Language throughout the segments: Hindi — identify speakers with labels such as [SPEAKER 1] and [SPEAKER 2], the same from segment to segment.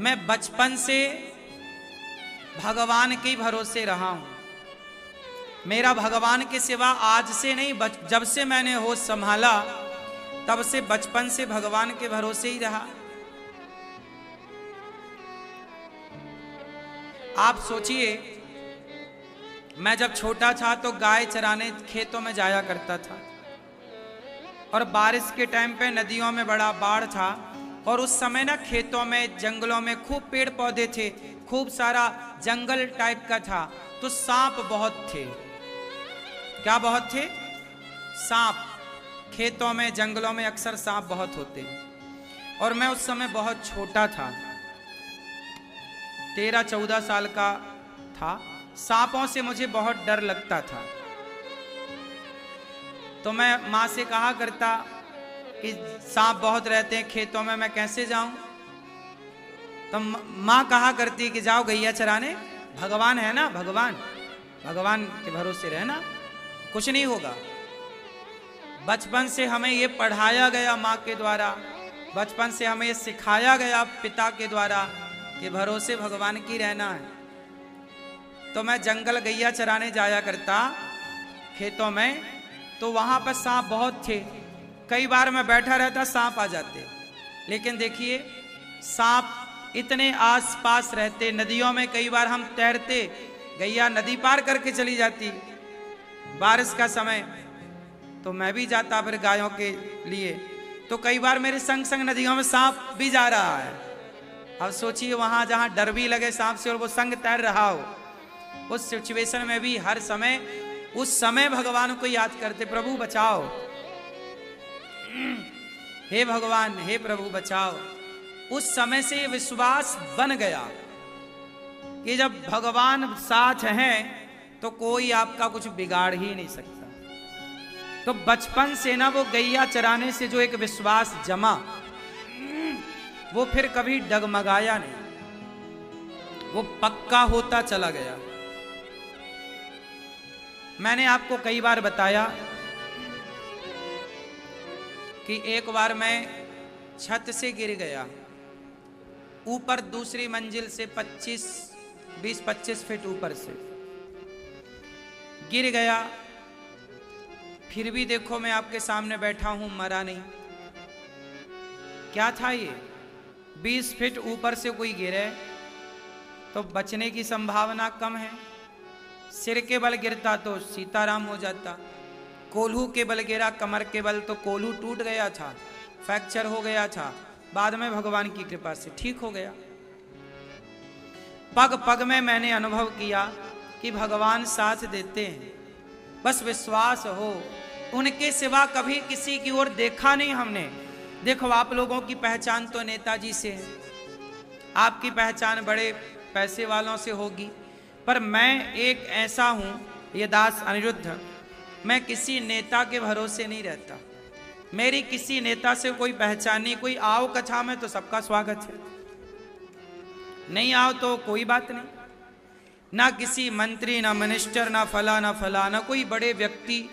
[SPEAKER 1] मैं बचपन से भगवान के भरोसे रहा हूं। मेरा भगवान के सिवा आज से नहीं, जब से मैंने होश संभाला तब से बचपन से भगवान के भरोसे ही रहा। आप सोचिए, मैं जब छोटा था तो गाय चराने खेतों में जाया करता था, और बारिश के टाइम पे नदियों में बड़ा बाढ़ था, और उस समय ना खेतों में जंगलों में खूब पेड़ पौधे थे, खूब सारा जंगल टाइप का था, तो सांप बहुत थे। क्या बहुत थे? सांप। खेतों में जंगलों में अक्सर सांप बहुत होते। और मैं उस समय बहुत छोटा था, 13-14 साल का था। सांपों से मुझे बहुत डर लगता था, तो मैं माँ से कहा करता कि सांप बहुत रहते हैं खेतों में, मैं कैसे जाऊं? तो माँ कहा करती कि जाओ गैया चराने, भगवान है ना, भगवान के भरोसे रहना, कुछ नहीं होगा। बचपन से हमें ये पढ़ाया गया माँ के द्वारा, बचपन से हमें ये सिखाया गया पिता के द्वारा कि भरोसे भगवान की रहना है। तो मैं जंगल गैया चराने जाया करता खेतों में, तो वहां पर सांप बहुत थे। कई बार मैं बैठा रहता, सांप आ जाते। लेकिन देखिए, सांप इतने आसपास रहते। नदियों में कई बार हम तैरते, गैया नदी पार करके चली जाती बारिश का समय, तो मैं भी जाता फिर गायों के लिए। तो कई बार मेरे संग संग नदियों में सांप भी जा रहा है। अब सोचिए, वहां जहां डर भी लगे सांप से और वो संग तैर रहा हो, उस सिचुएशन में भी हर समय उस समय भगवान को याद करते, प्रभु बचाओ, हे भगवान, हे प्रभु बचाओ। उस समय से ये विश्वास बन गया कि जब भगवान साथ हैं तो कोई आपका कुछ बिगाड़ ही नहीं सकता। तो बचपन से ना वो गैया चराने से जो एक विश्वास जमा, वो फिर कभी डगमगाया नहीं, वो पक्का होता चला गया। मैंने आपको कई बार बताया कि एक बार मैं छत से गिर गया, ऊपर दूसरी मंजिल से 20-25 फीट ऊपर से गिर गया। फिर भी देखो, मैं आपके सामने बैठा हूं, मरा नहीं। क्या था ये? 20 फीट ऊपर से कोई गिरे तो बचने की संभावना कम है। सिर के बल गिरता तो सीताराम हो जाता, कोल्हू के बल गिरा, कमर के बल, तो कोल्हू टूट गया था, फ्रैक्चर हो गया था। बाद में भगवान की कृपा से ठीक हो गया। पग पग में मैंने अनुभव किया कि भगवान साथ देते हैं, बस विश्वास हो। उनके सिवा कभी किसी की ओर देखा नहीं हमने। देखो, आप लोगों की पहचान तो नेताजी से है, आपकी पहचान बड़े पैसे वालों से होगी, पर मैं एक ऐसा हूं, ये दास अनिरुद्ध, मैं किसी नेता के भरोसे नहीं रहता। मेरी किसी नेता से कोई पहचान नहीं। कोई आओ कथा में तो सबका स्वागत है, नहीं आओ तो कोई बात नहीं। ना किसी मंत्री, ना मिनिस्टर, ना फला ना फला, ना कोई बड़े व्यक्ति,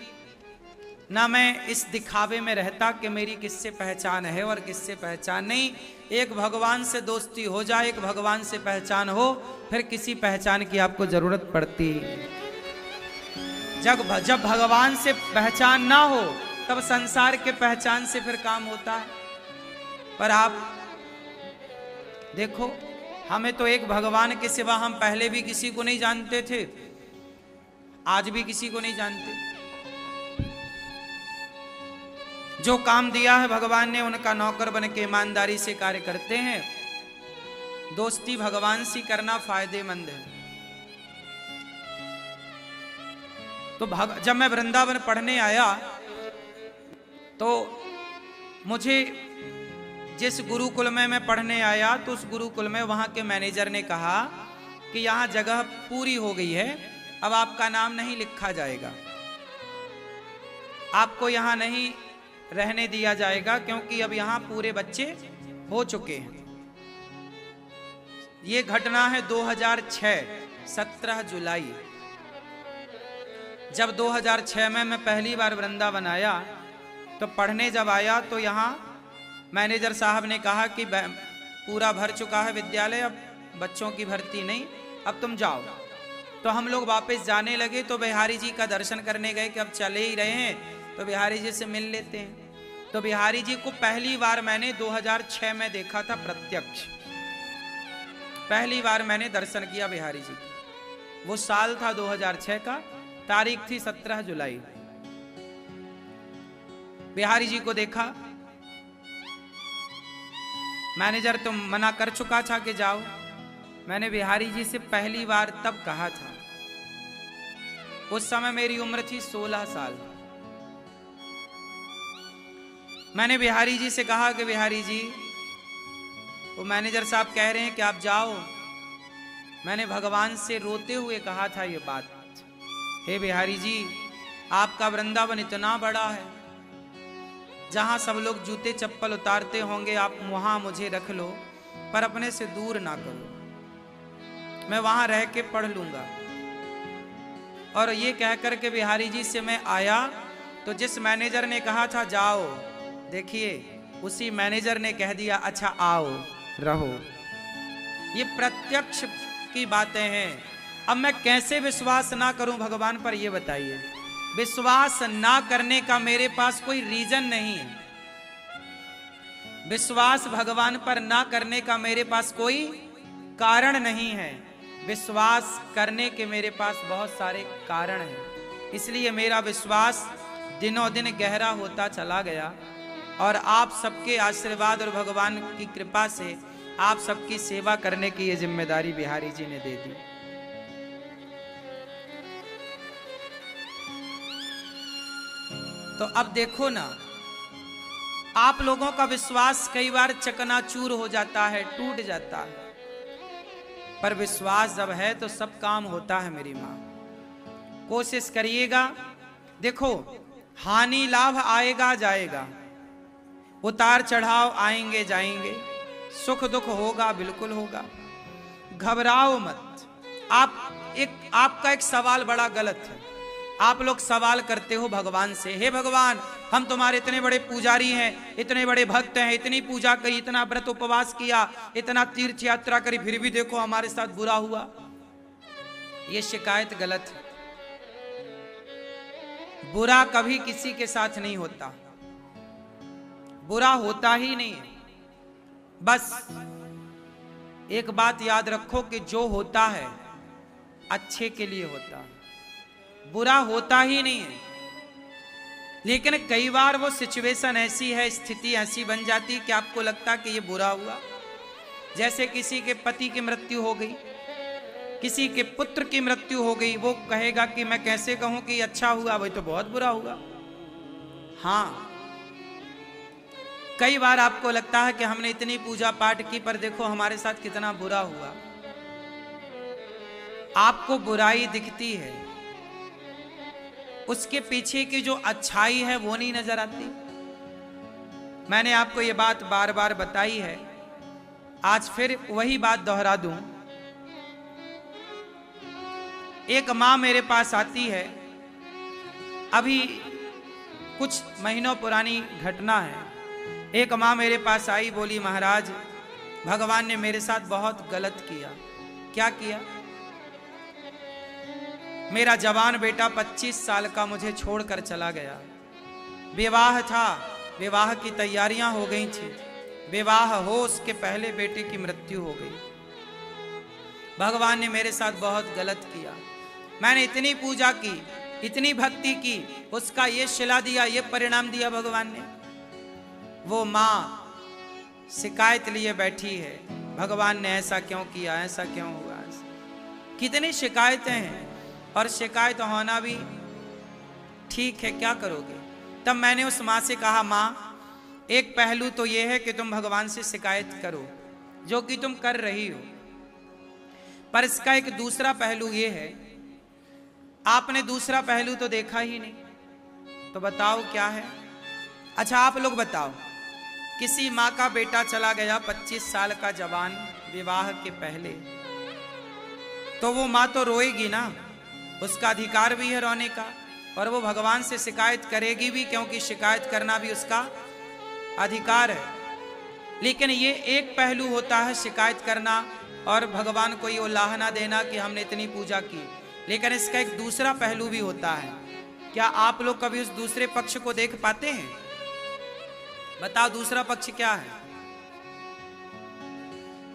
[SPEAKER 1] ना मैं इस दिखावे में रहता कि मेरी किससे पहचान है और किससे पहचान नहीं। एक भगवान से दोस्ती हो जाए, एक भगवान से पहचान हो, फिर किसी पहचान की आपको जरूरत पड़ती। जब भगवान से पहचान ना हो तब संसार के पहचान से फिर काम होता है। पर आप देखो, हमें तो एक भगवान के सिवा हम पहले भी किसी को नहीं जानते थे, आज भी किसी को नहीं जानते। जो काम दिया है भगवान ने, उनका नौकर बन के ईमानदारी से कार्य करते हैं। दोस्ती भगवान से करना फायदेमंद है। तो जब मैं वृंदावन पढ़ने आया तो मुझे जिस गुरुकुल में मैं पढ़ने आया, तो उस गुरुकुल में वहां के मैनेजर ने कहा कि यहाँ जगह पूरी हो गई है, अब आपका नाम नहीं लिखा जाएगा, आपको यहाँ नहीं रहने दिया जाएगा, क्योंकि अब यहाँ पूरे बच्चे हो चुके हैं। ये घटना है 2006, 17 जुलाई। जब 2006 में मैं पहली बार वृंदावन आया, तो पढ़ने जब आया तो यहाँ मैनेजर साहब ने कहा कि पूरा भर चुका है विद्यालय, अब बच्चों की भर्ती नहीं, अब तुम जाओ। तो हम लोग वापस जाने लगे तो बिहारी जी का दर्शन करने गए कि अब चले ही रहे हैं तो बिहारी जी से मिल लेते हैं। तो बिहारी जी को पहली बार मैंने 2006 में देखा था प्रत्यक्ष, पहली बार मैंने दर्शन किया बिहारी जी की। वो साल था 2006 का, तारीख थी 17 जुलाई। बिहारी जी को देखा, मैनेजर तो मना कर चुका था कि जाओ। मैंने बिहारी जी से पहली बार तब कहा था, उस समय मेरी उम्र थी 16 साल। मैंने बिहारी जी से कहा कि बिहारी जी, वो मैनेजर साहब कह रहे हैं कि आप जाओ। मैंने भगवान से रोते हुए कहा था ये बात, हे बिहारी जी, आपका वृंदावन इतना बड़ा है, जहां सब लोग जूते चप्पल उतारते होंगे आप वहां मुझे रख लो, पर अपने से दूर ना करो, मैं वहां रह के पढ़ लूंगा। और ये कहकर के बिहारी जी से मैं आया तो जिस मैनेजर ने कहा था जाओ, देखिए उसी मैनेजर ने कह दिया अच्छा आओ रहो। ये प्रत्यक्ष की बातें हैं। अब मैं कैसे विश्वास ना करूं भगवान पर, ये बताइए। विश्वास ना करने का मेरे पास कोई रीजन नहीं है। विश्वास भगवान पर ना करने का मेरे पास कोई कारण नहीं है। विश्वास करने के मेरे पास बहुत सारे कारण हैं। इसलिए मेरा विश्वास दिनों दिन गहरा होता चला गया और आप सबके आशीर्वाद और भगवान की कृपा से आप सबकी सेवा करने की ये जिम्मेदारी बिहारी जी ने दे दी। तो अब देखो ना, आप लोगों का विश्वास कई बार चकनाचूर हो जाता है, टूट जाता है, पर विश्वास जब है तो सब काम होता है मेरी मां। कोशिश करिएगा। देखो, हानि लाभ आएगा जाएगा, उतार चढ़ाव आएंगे जाएंगे, सुख दुख होगा, बिल्कुल होगा, घबराओ मत। आपका एक सवाल बड़ा गलत है। आप लोग सवाल करते हो भगवान से, हे भगवान, हम तुम्हारे इतने बड़े पुजारी हैं, इतने बड़े भक्त हैं, इतनी पूजा करी, इतना व्रत उपवास किया, इतना तीर्थ यात्रा करी, फिर भी देखो हमारे साथ बुरा हुआ। ये शिकायत गलत है। बुरा कभी किसी के साथ नहीं होता, बुरा होता ही नहीं है। बस एक बात याद रखो कि जो होता है अच्छे के लिए होता है, बुरा होता ही नहीं है। लेकिन कई बार वो सिचुएशन ऐसी है, स्थिति ऐसी बन जाती है कि आपको लगता कि ये बुरा हुआ। जैसे किसी के पति की मृत्यु हो गई, किसी के पुत्र की मृत्यु हो गई, वो कहेगा कि मैं कैसे कहूं कि अच्छा हुआ, वही तो बहुत बुरा हुआ। हाँ, कई बार आपको लगता है कि हमने इतनी पूजा पाठ की, पर देखो हमारे साथ कितना बुरा हुआ। आपको बुराई दिखती है, उसके पीछे की जो अच्छाई है वो नहीं नजर आती। मैंने आपको ये बात बार बार बताई है, आज फिर वही बात दोहरा दूं। एक मां मेरे पास आती है, अभी कुछ महीनों पुरानी घटना है। एक मां मेरे पास आई, बोली महाराज, भगवान ने मेरे साथ बहुत गलत किया। क्या किया? मेरा जवान बेटा 25 साल का मुझे छोड़कर चला गया। विवाह था, विवाह की तैयारियां हो गई थी, विवाह हो उसके पहले बेटे की मृत्यु हो गई। भगवान ने मेरे साथ बहुत गलत किया। मैंने इतनी पूजा की, इतनी भक्ति की, उसका ये शिला दिया, ये परिणाम दिया भगवान ने। वो मां शिकायत लिए बैठी है, भगवान ने ऐसा क्यों किया, ऐसा क्यों हुआ। कितनी शिकायतें हैं, और शिकायत होना भी ठीक है, क्या करोगे। तब मैंने उस माँ से कहा, माँ, एक पहलू तो यह है कि तुम भगवान से शिकायत करो, जो कि तुम कर रही हो, पर इसका एक दूसरा पहलू यह है, आपने दूसरा पहलू तो देखा ही नहीं, तो बताओ क्या है। अच्छा आप लोग बताओ, किसी माँ का बेटा चला गया 25 साल का जवान विवाह के पहले, तो वो माँ तो रोएगी ना, उसका अधिकार भी है रोने का, और वो भगवान से शिकायत करेगी भी, क्योंकि शिकायत करना भी उसका अधिकार है। लेकिन ये एक पहलू होता है शिकायत करना और भगवान को ये उलाहना देना कि हमने इतनी पूजा की, लेकिन इसका एक दूसरा पहलू भी होता है। क्या आप लोग कभी उस दूसरे पक्ष को देख पाते हैं? बताओ दूसरा पक्ष क्या है?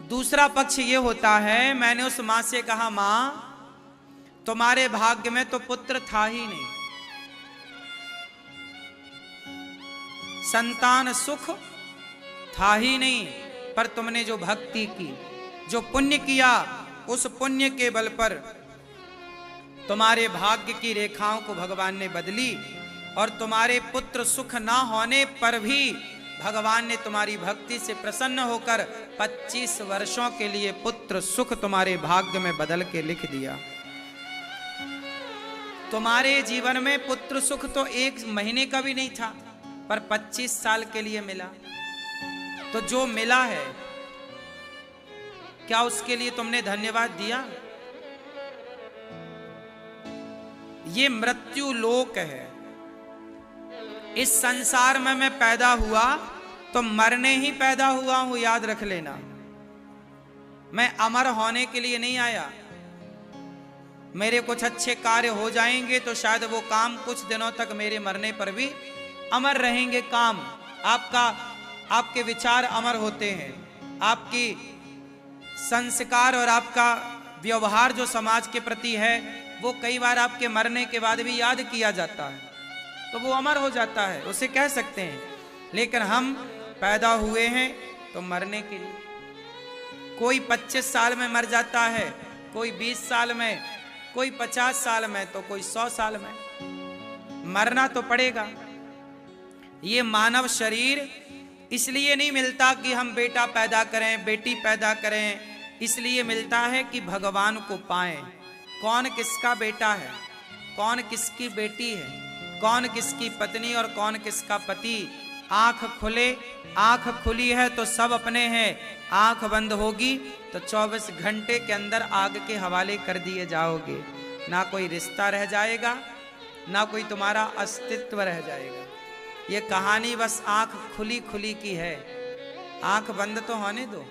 [SPEAKER 1] दूसरा पक्ष ये होता है, मैंने उस मां से कहा, मां तुम्हारे भाग्य में तो पुत्र था ही नहीं, संतान सुख था ही नहीं, पर तुमने जो भक्ति की, जो पुण्य किया, उस पुण्य के बल पर तुम्हारे भाग्य की रेखाओं को भगवान ने बदली, और तुम्हारे पुत्र सुख ना होने पर भी भगवान ने तुम्हारी भक्ति से प्रसन्न होकर 25 वर्षों के लिए पुत्र सुख तुम्हारे भाग्य में बदल के लिख दिया। तुम्हारे जीवन में पुत्र सुख तो 1 महीने का भी नहीं था, पर 25 साल के लिए मिला। तो जो मिला है, क्या उसके लिए तुमने धन्यवाद दिया? ये मृत्यु लोक है। इस संसार में मैं पैदा हुआ तो मरने ही पैदा हुआ हूं, याद रख लेना। मैं अमर होने के लिए नहीं आया। मेरे कुछ अच्छे कार्य हो जाएंगे तो शायद वो काम कुछ दिनों तक मेरे मरने पर भी अमर रहेंगे। काम आपके विचार अमर होते हैं, आपकी संस्कार और आपका व्यवहार जो समाज के प्रति है वो कई बार आपके मरने के बाद भी याद किया जाता है, तो वो अमर हो जाता है, उसे कह सकते हैं। लेकिन हम पैदा हुए हैं तो मरने के लिए। कोई 25 साल में मर जाता है, कोई 20 साल में, कोई 50 साल में, तो कोई 100 साल में। मरना तो पड़ेगा। ये मानव शरीर इसलिए नहीं मिलता कि हम बेटा पैदा करें, बेटी पैदा करें, इसलिए मिलता है कि भगवान को पाएं। कौन किसका बेटा है, कौन किसकी बेटी है, कौन किसकी पत्नी और कौन किसका पति। आंख खुले, आंख खुली है तो सब अपने हैं, आंख बंद होगी तो 24 घंटे के अंदर आग के हवाले कर दिए जाओगे। ना कोई रिश्ता रह जाएगा, ना कोई तुम्हारा अस्तित्व रह जाएगा। ये कहानी बस आंख खुली खुली की है, आंख बंद तो होने दो।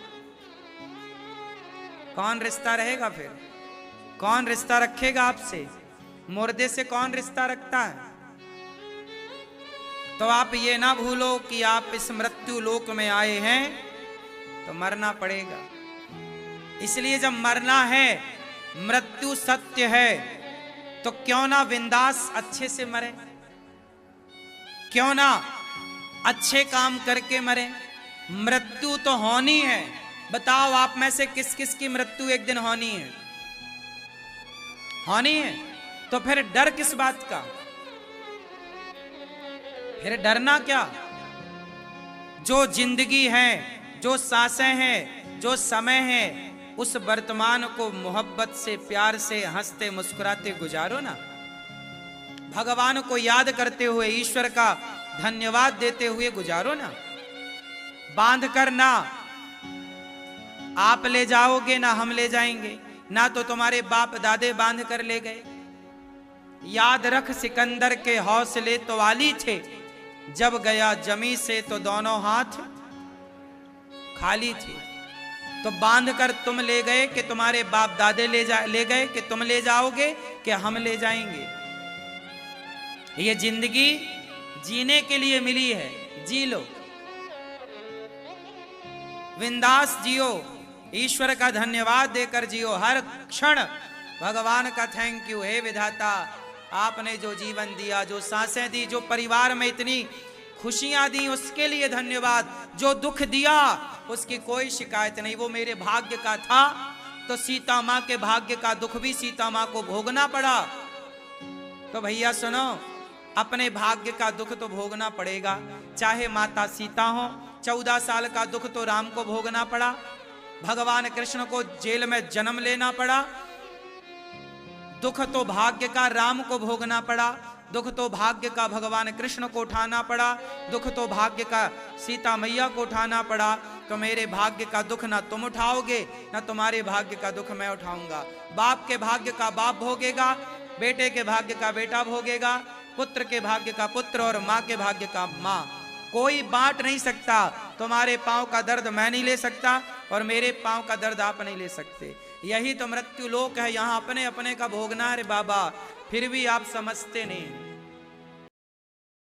[SPEAKER 1] कौन रिश्ता रहेगा फिर? कौन रिश्ता रखेगा आपसे? मुर्दे से कौन रिश्ता रखता है? तो आप ये ना भूलो कि आप इस मृत्यु लोक में आए हैं तो मरना पड़ेगा। इसलिए जब मरना है, मृत्यु सत्य है, तो क्यों ना बिंदास अच्छे से मरे, क्यों ना अच्छे काम करके मरे। मृत्यु तो होनी है। बताओ आप में से किस किस की मृत्यु एक दिन होनी है? होनी है, तो फिर डर किस बात का? फिर डरना क्या? जो जिंदगी है, जो सांसें हैं, जो समय है, उस वर्तमान को मोहब्बत से, प्यार से, हंसते मुस्कुराते गुजारो ना। भगवान को याद करते हुए, ईश्वर का धन्यवाद देते हुए गुजारो ना। बांध कर ना आप ले जाओगे ना हम ले जाएंगे, ना तो तुम्हारे बाप दादे बांध कर ले गए। याद रख सिकंदर के हौसले तो वाली थे, जब गया जमी से तो दोनों हाथ खाली थे। तो बांध कर तुम ले गए कि तुम्हारे बाप दादे ले गए कि तुम ले जाओगे कि हम ले जाएंगे। ये जिंदगी जीने के लिए मिली है, जी लो, बिंदास जियो, ईश्वर का धन्यवाद देकर जियो। हर क्षण भगवान का थैंक यू। हे विधाता, आपने जो जीवन दिया, जो सांसें दी, जो परिवार में इतनी खुशियां दी, उसके लिए धन्यवाद। जो दुख दिया उसकी कोई शिकायत नहीं, वो मेरे भाग्य का था। तो सीता माँ के भाग्य का दुख भी सीता माँ को भोगना पड़ा। तो भैया सुनो, अपने भाग्य का दुख तो भोगना पड़ेगा। चाहे माता सीता हो, 14 साल का दुख तो राम को भोगना पड़ा, भगवान कृष्ण को जेल में जन्म लेना पड़ा। दुख तो भाग्य का राम को भोगना पड़ा, दुख तो भाग्य का भगवान कृष्ण को उठाना पड़ा, दुख तो भाग्य का सीता मैया को उठाना पड़ा। तो मेरे भाग्य का दुख ना तुम उठाओगे, ना तुम्हारे भाग्य का दुख मैं उठाऊंगा। बाप के भाग्य का बाप भोगेगा, बेटे के भाग्य का बेटा भोगेगा, पुत्र के भाग्य का पुत्र और माँ के भाग्य का माँ। कोई बांट नहीं सकता। तुम्हारे पांव का दर्द मैं नहीं ले सकता और मेरे पांव का दर्द आप नहीं ले सकते। यही तो मृत्यु लोक है, यहाँ अपने अपने का भोगना है रे बाबा, फिर भी आप समझते नहीं।